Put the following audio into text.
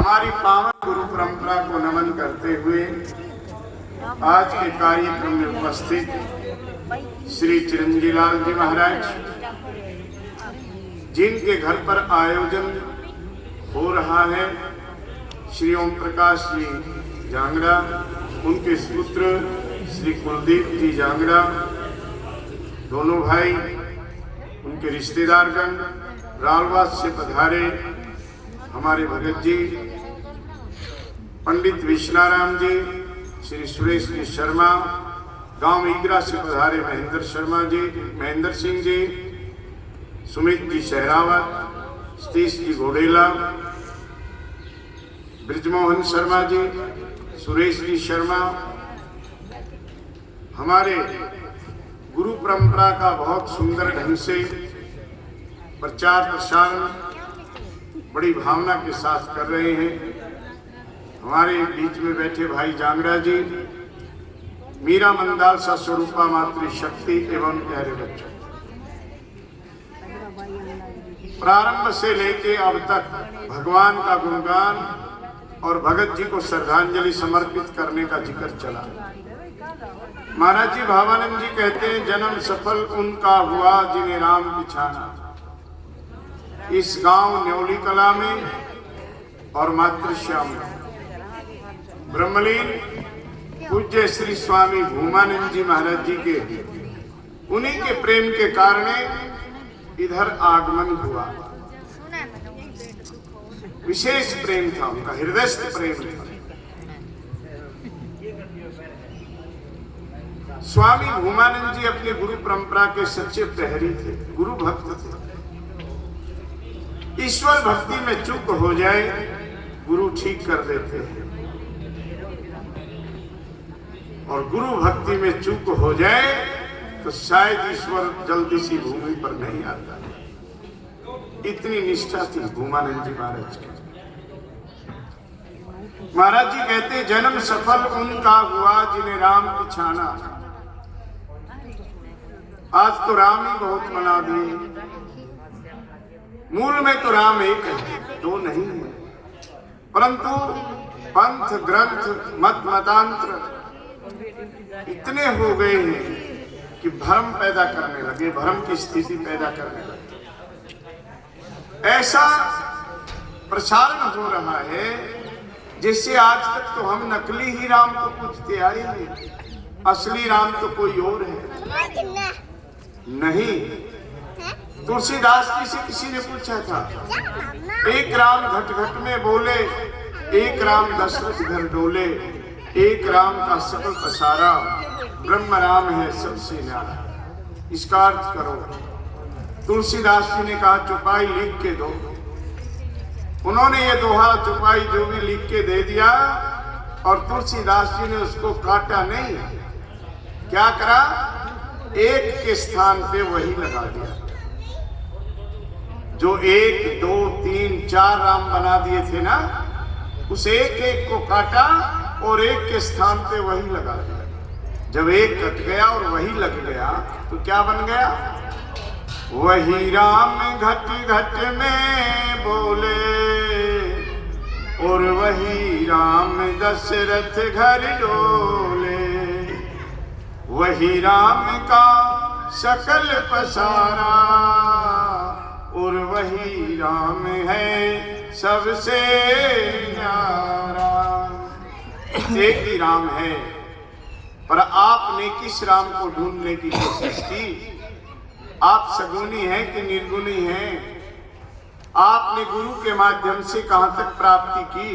हमारी पावन गुरु परंपरा को नमन करते हुए आज के कार्यक्रम में उपस्थित श्री चिरंजीलाल जी महाराज, जिनके घर पर आयोजन हो रहा है, श्री ओम प्रकाश जी जांगड़ा, उनके पुत्र श्री कुलदीप जी जांगड़ा, दोनों भाई, उनके रिश्तेदारगण, रालवास से पधारे हमारे भगत जी, पंडित विश्वनाराम जी, श्री सुरेश जी शर्मा, गांव ईगरा से पधारे महेंद्र शर्मा जी, महेंद्र सिंह जी, सुमित जी शहरावत, सतीश जी घोडेला, ब्रिजमोहन शर्मा जी, सुरेश जी शर्मा, हमारे गुरु परंपरा का बहुत सुंदर ढंग से प्रचार प्रसार बड़ी भावना के साथ कर रहे हैं। हमारे बीच में बैठे भाई जांगड़ा जी, मीरा मंदाल सा स्वरूपा मातृशक्ति एवं प्यारे बच्चों, प्रारंभ से लेके अब तक भगवान का गुणगान और भगत जी को श्रद्धांजलि समर्पित करने का जिक्र चला। महाराज जी भावानंद जी कहते हैं, जन्म सफल उनका हुआ जिन्हें राम पिछाना। इस गांव न्योली कला में और मातृश्याम में ब्रह्मलीन पूज्य श्री स्वामी भूमानंद जी महाराज जी के उन्हीं के प्रेम के कारण इधर आगमन हुआ। विशेष प्रेम था उनका, हृदयस्थ प्रेम था। स्वामी भूमानंद जी अपने गुरु परंपरा के सच्चे प्रहरी थे, गुरु भक्त थे। ईश्वर भक्ति में चूक हो जाए गुरु ठीक कर देते हैं, और गुरु भक्ति में चूक हो जाए तो शायद ईश्वर जल्दी सी भूमि पर नहीं आता। इतनी निष्ठा थी भूमानंद जी महाराज की। महाराज जी कहते, जन्म सफल उनका हुआ जिन्हें राम पिछाना। आज तो राम ही बहुत मना दिए। मूल में तो राम एक है, दो नहीं है, परंतु पंथ ग्रंथ मत मतांतर इतने हो गए हैं कि भ्रम पैदा करने लगे, भ्रम की स्थिति पैदा करने लगे। ऐसा प्रसारण हो रहा है जिससे आज तक तो हम नकली ही राम को पूजते आए हैं, असली राम तो कोई और है। नहीं, तुलसीदास जी से किसी ने पूछा था, एक राम घट घट में बोले, एक राम दशरथ घर डोले, एक राम का सकल पसारा, ब्रह्म राम है सबसे न्यारा। इसका अर्थ करो। तुलसीदास जी ने कहा, चौपाई लिख के दो। उन्होंने ये दोहा चौपाई जो भी लिख के दे दिया, और तुलसीदास जी ने उसको काटा नहीं, क्या करा, एक के स्थान पे वही लगा दिया। जो 1 2 3 4 राम बना दिए थे ना, उस एक एक को काटा और एक के स्थान पे वही लगा दिया। जब एक कट गया और वही लग गया तो क्या बन गया, वही राम घट घट में बोले, और वही राम दशरथ घर डोले, वही राम का सकल पसारा, और वही राम है सबसे न्यारा। एक ही राम है, पर आपने किस राम को ढूंढने की कोशिश की? आप सगुनी हैं कि निर्गुणी हैं? आपने गुरु के माध्यम से कहां तक प्राप्ति की?